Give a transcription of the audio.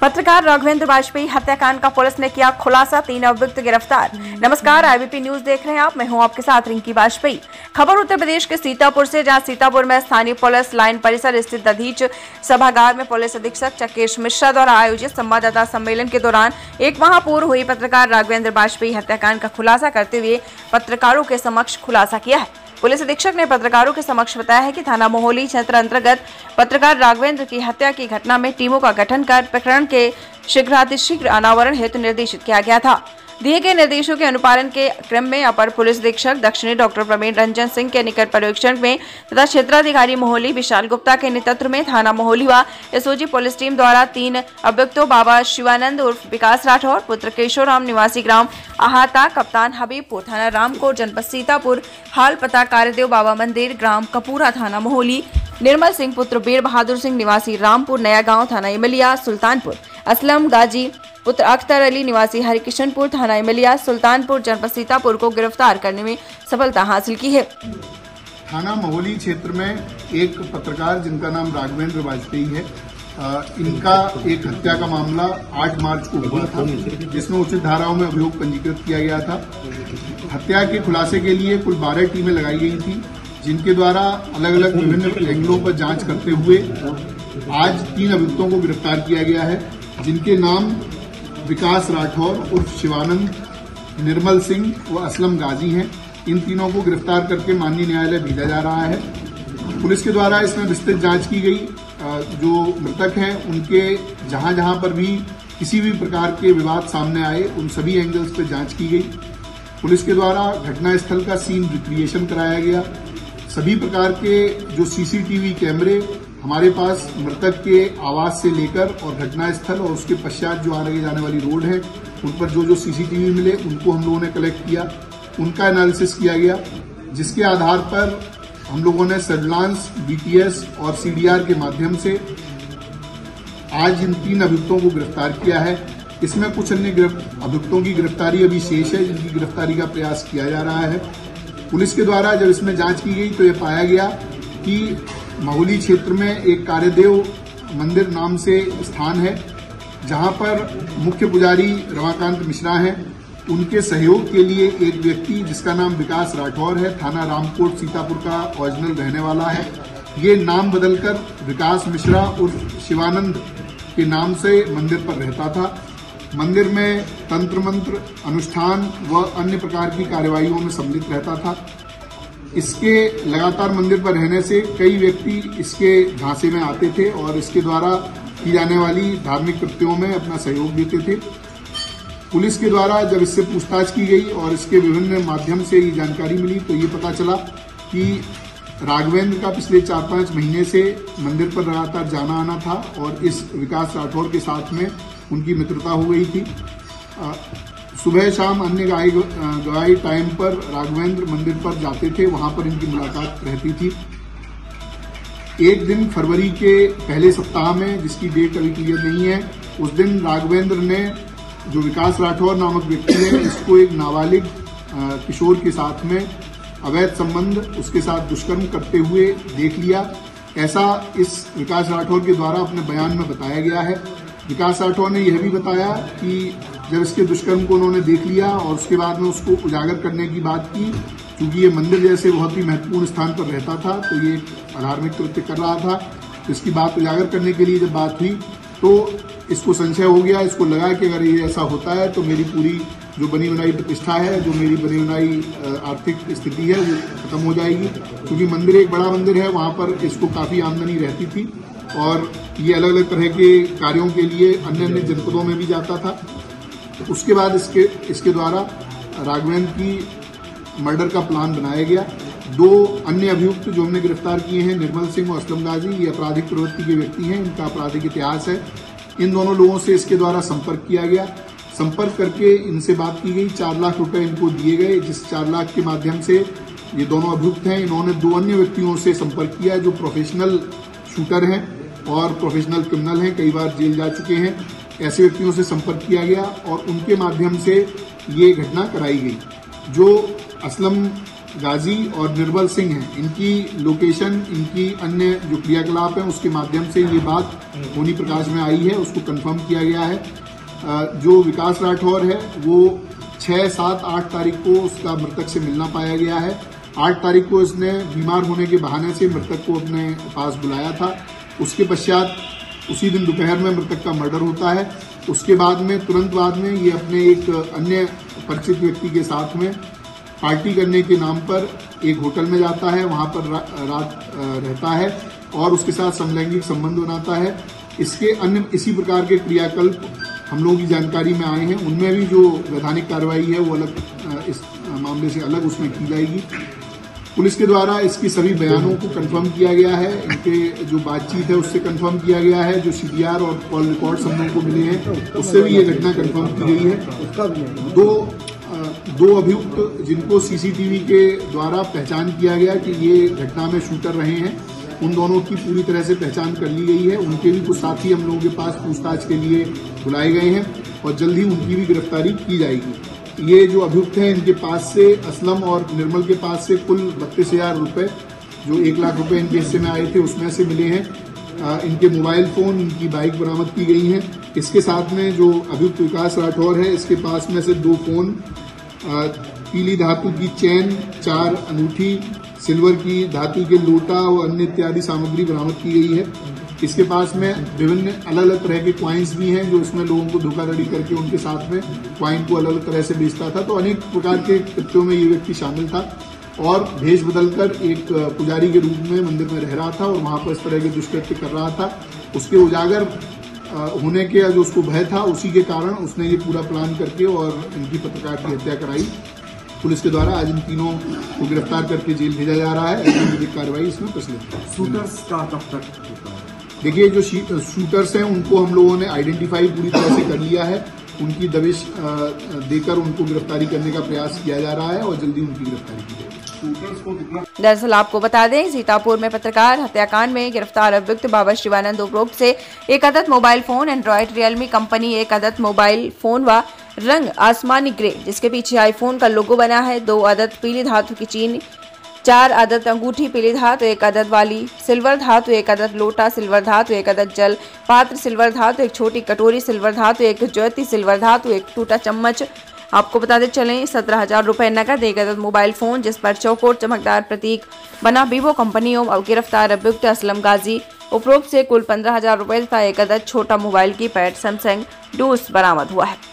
पत्रकार राघवेंद्र वाजपेयी हत्याकांड का पुलिस ने किया खुलासा, 3 अभियुक्त गिरफ्तार। नमस्कार, आईबीपी न्यूज देख रहे हैं आप। मैं हूं आपके साथ रिंकी वाजपेयी। खबर उत्तर प्रदेश के सीतापुर से, जहां सीतापुर में स्थानीय पुलिस लाइन परिसर स्थित दधीच सभागार में पुलिस अधीक्षक चकेश मिश्रा द्वारा आयोजित संवाददाता सम्मेलन के दौरान एक माह पूर्व हुई पत्रकार राघवेंद्र वाजपेयी हत्याकांड का खुलासा करते हुए पत्रकारों के समक्ष खुलासा किया है। पुलिस अधीक्षक ने पत्रकारों के समक्ष बताया है कि थाना मोहली क्षेत्र अंतर्गत पत्रकार राघवेंद्र की हत्या की घटना में टीमों का गठन कर प्रकरण के शीघ्रातिशीघ्र अनावरण हेतु निर्देशित किया गया था। दिए गए निर्देशों के अनुपालन के क्रम में अपर पुलिस अधीक्षक दक्षिणी डॉक्टर प्रवीण रंजन सिंह के निकट पर्यवेक्षण में तथा क्षेत्राधिकारी मोहली विशाल गुप्ता के नेतृत्व में थाना मोहली व एसओजी पुलिस टीम द्वारा 3 अभियुक्तों बाबा शिवानंद उर्फ विकास राठौर, पुत्र केशोराम निवासी ग्राम आहाता, कप्तान हबीबपुर थाना रामकोट जनपद सीतापुर, हाल पता कार्यदेव बाबा मंदिर ग्राम कपूरा थाना मोहली, निर्मल सिंह पुत्र बीर बहादुर सिंह निवासी रामपुर नया गांव थाना इमलिया सुल्तानपुर, असलम गाजी पुत्र अख्तर अली निवासी हरिकिशनपुर थाना इमलिया सुल्तानपुर जनपद सीतापुर को गिरफ्तार करने में सफलता हासिल की है। थाना मोहली क्षेत्र में एक पत्रकार जिनका नाम राघवेंद्र वाजपेयी है, इनका एक हत्या का मामला 8 मार्च को हुआ था, जिसमें उचित धाराओं में अभियोग पंजीकृत किया गया था। हत्या के खुलासे के लिए कुल 12 टीमें लगाई गई थी, जिनके द्वारा अलग अलग विभिन्न एंगलों पर जांच करते हुए आज 3 अभियुक्तों को गिरफ्तार किया गया है, जिनके नाम विकास राठौर उर्फ शिवानंद, निर्मल सिंह व असलम गाजी हैं। इन तीनों को गिरफ्तार करके माननीय न्यायालय भेजा जा रहा है। पुलिस के द्वारा इसमें विस्तृत जांच की गई। जो मृतक हैं उनके जहां जहां पर भी किसी भी प्रकार के विवाद सामने आए, उन सभी एंगल्स पर जांच की गई। पुलिस के द्वारा घटनास्थल का सीन रिक्रिएशन कराया गया। सभी प्रकार के जो सीसीटीवी कैमरे हमारे पास मृतक के आवास से लेकर और घटनास्थल और उसके पश्चात जो आगे जाने वाली रोड है, उन पर जो सीसीटीवी मिले उनको हम लोगों ने कलेक्ट किया, उनका एनालिसिस किया गया, जिसके आधार पर हम लोगों ने सर्विलांस, बीटीएस और सीडीआर के माध्यम से आज इन 3 अभियुक्तों को गिरफ्तार किया है। इसमें कुछ अन्य अभियुक्तों की गिरफ्तारी अभी शेष है, जिनकी गिरफ्तारी का प्रयास किया जा रहा है। पुलिस के द्वारा जब इसमें जांच की गई तो ये पाया गया कि मोहली क्षेत्र में एक कार्यदेव मंदिर नाम से स्थान है, जहां पर मुख्य पुजारी रमाकांत मिश्रा हैं। उनके सहयोग के लिए एक व्यक्ति जिसका नाम विकास राठौर है, थाना रामकोट सीतापुर का ओरिजिनल रहने वाला है, ये नाम बदलकर विकास मिश्रा उर्फ शिवानंद के नाम से मंदिर पर रहता था। मंदिर में तंत्र मंत्र अनुष्ठान व अन्य प्रकार की कार्यवाहियों में सम्मिलित रहता था। इसके लगातार मंदिर पर रहने से कई व्यक्ति इसके झांसे में आते थे और इसके द्वारा की जाने वाली धार्मिक कृत्यों में अपना सहयोग देते थे। पुलिस के द्वारा जब इससे पूछताछ की गई और इसके विभिन्न माध्यम से ये जानकारी मिली तो ये पता चला कि राघवेंद्र का पिछले 4-5 महीने से मंदिर पर लगातार जाना आना था और इस विकास राठौर के साथ में उनकी मित्रता हो गई थी। सुबह शाम अन्य गवाही टाइम पर राघवेंद्र मंदिर पर जाते थे, वहां पर इनकी मुलाकात रहती थी। एक दिन फरवरी के पहले सप्ताह में, जिसकी डेट अभी क्लियर नहीं है, उस दिन राघवेंद्र ने, जो विकास राठौर नामक व्यक्ति है, इसको एक नाबालिग किशोर के साथ में अवैध संबंध, उसके साथ दुष्कर्म करते हुए देख लिया। ऐसा इस विकास राठौर के द्वारा अपने बयान में बताया गया है। विकास राठौर ने यह भी बताया कि जब इसके दुष्कर्म को उन्होंने देख लिया और उसके बाद में उसको उजागर करने की बात की, क्योंकि ये मंदिर जैसे बहुत ही महत्वपूर्ण स्थान पर रहता था तो ये अधार्मिक कृत्य कर रहा था, तो इसकी बात उजागर करने के लिए जब बात हुई तो इसको संशय हो गया। इसको लगा कि अगर ये ऐसा होता है तो मेरी पूरी जो बनी बनाई प्रतिष्ठा है, जो मेरी बनी बनाई आर्थिक स्थिति है, वो खत्म हो जाएगी। क्योंकि मंदिर एक बड़ा मंदिर है, वहां पर इसको काफी आमदनी रहती थी और ये अलग अलग तरह के कार्यों के लिए अन्य अन्य जनपदों में भी जाता था। तो उसके बाद इसके द्वारा राघवेंद्र की मर्डर का प्लान बनाया गया। 2 अन्य अभियुक्त जो हमने गिरफ्तार किए हैं, निर्मल सिंह और असलम गाजी, ये आपराधिक प्रवृत्ति के व्यक्ति हैं, इनका आपराधिक इतिहास है। इन दोनों लोगों से इसके द्वारा संपर्क किया गया। संपर्क करके इनसे बात की गई, 4 लाख रुपए इनको दिए गए, जिस 4 लाख के माध्यम से ये दोनों अभियुक्त हैं, इन्होंने 2 अन्य व्यक्तियों से संपर्क किया जो प्रोफेशनल शूटर हैं और प्रोफेशनल क्रिमिनल हैं, कई बार जेल जा चुके हैं। ऐसे व्यक्तियों से संपर्क किया गया और उनके माध्यम से ये घटना कराई गई। जो असलम गाजी और निर्मल सिंह हैं, इनकी लोकेशन, इनकी अन्य जो क्रियाकलाप हैं उसके माध्यम से ये बात होनी प्रकाश में आई है, उसको कंफर्म किया गया है। जो विकास राठौर है वो 6, 7, 8 तारीख को उसका मृतक से मिलना पाया गया है। 8 तारीख को इसने बीमार होने के बहाने से मृतक को अपने पास बुलाया था। उसके पश्चात उसी दिन दोपहर में मृतक का मर्डर होता है। उसके बाद में तुरंत बाद में ये अपने एक अन्य परिचित व्यक्ति के साथ में पार्टी करने के नाम पर एक होटल में जाता है, वहां पर रात रहता है और उसके साथ समलैंगिक संबंध बनाता है। इसके अन्य इसी प्रकार के क्रियाकल्प हम लोगों की जानकारी में आए हैं, उनमें भी जो वैधानिक कार्रवाई है वो अलग इस मामले से अलग उसमें की जाएगी। पुलिस के द्वारा इसकी सभी बयानों को कंफर्म किया गया है, इनके जो बातचीत है उससे कंफर्म किया गया है, जो सीडीआर और कॉल रिकॉर्ड्स हम लोगों को मिले हैं उससे भी ये घटना कंफर्म की गई है। दो अभियुक्त जिनको सीसीटीवी के द्वारा पहचान किया गया कि ये घटना में शूटर रहे हैं, उन दोनों की पूरी तरह से पहचान कर ली गई है। उनके भी कुछ साथी हम लोगों के पास पूछताछ के लिए बुलाए गए हैं और जल्द ही उनकी भी गिरफ्तारी की जाएगी। ये जो अभियुक्त हैं इनके पास से असलम और निर्मल के पास से कुल 32,000 रुपये, जो 1 लाख रुपए इनके हिस्से में आए थे उसमें से मिले हैं। इनके मोबाइल फोन, इनकी बाइक बरामद की गई हैं। इसके साथ में जो अभियुक्त विकास राठौर है इसके पास में से 2 फोन, पीली धातु की चैन, 4 अंगूठी, सिल्वर की धातु के लोटा और अन्य इत्यादि सामग्री बरामद की गई है। इसके पास में विभिन्न अलग अलग तरह के क्वाइंस भी हैं जो इसमें लोगों को धोखाधड़ी करके उनके साथ में क्वाइन को अलग अलग तरह से बेचता था। तो अनेक प्रकार के कृत्यों में ये व्यक्ति शामिल था और भेष बदलकर एक पुजारी के रूप में मंदिर में रह रहा था और वहां पर इस तरह के दुष्कृत्य कर रहा था। उसके उजागर होने के जो उसको भय था उसी के कारण उसने ये पूरा प्लान करके और इनकी पत्रकार की हत्या कराई। पुलिस के द्वारा आज इन तीनों को गिरफ्तार करके जेल भेजा जा रहा है। ऐसी विधिक कार्रवाई इसमें प्रचलित है। शूटर्स का कब तक? देखिए, जो शूटर्स हैं उनको हम लोगों ने आइडेंटिफाई पूरी तरह से कर लिया है। उनकी दबिश देकर उनको गिरफ्तारी करने का प्रयास किया जा रहा है और जल्दी उनकी गिरफ्तारी की जाएगी। दरअसल आपको बता दें, सीतापुर में पत्रकार हत्याकांड में गिरफ्तार अभियुक्त बाबा शिवानंद उपरोक्त से 1 अदद mobile phone, Android Realme company 1 अदद मोबाइल फोन व रंग आसमानी ग्रे जिसके पीछे आईफोन का लोगो बना है, 2 अदद पीली धातु की चीनी, 4 अदद अंगूठी पीली धातु, 1 अदद वाली सिल्वर धातु, 1 अदद लोटा सिल्वर धातु, 1 अदद जल पात्र सिल्वर धातु, 1 छोटी कटोरी सिल्वर धातु, 1 ज्योति सिल्वर धातु, 1 टूटा चम्मच। आपको बताते चलें 17,000 रुपए नकद, 1 अदद मोबाइल फोन जिस पर चौकोर चमकदार प्रतीक बना वीवो कंपनियों और गिरफ्तार अभियुक्त असलम गाजी उपरोक्त से कुल 15,000 रुपए तथा 1 अदद छोटा मोबाइल की पैड सैमसंग डूस बरामद हुआ है।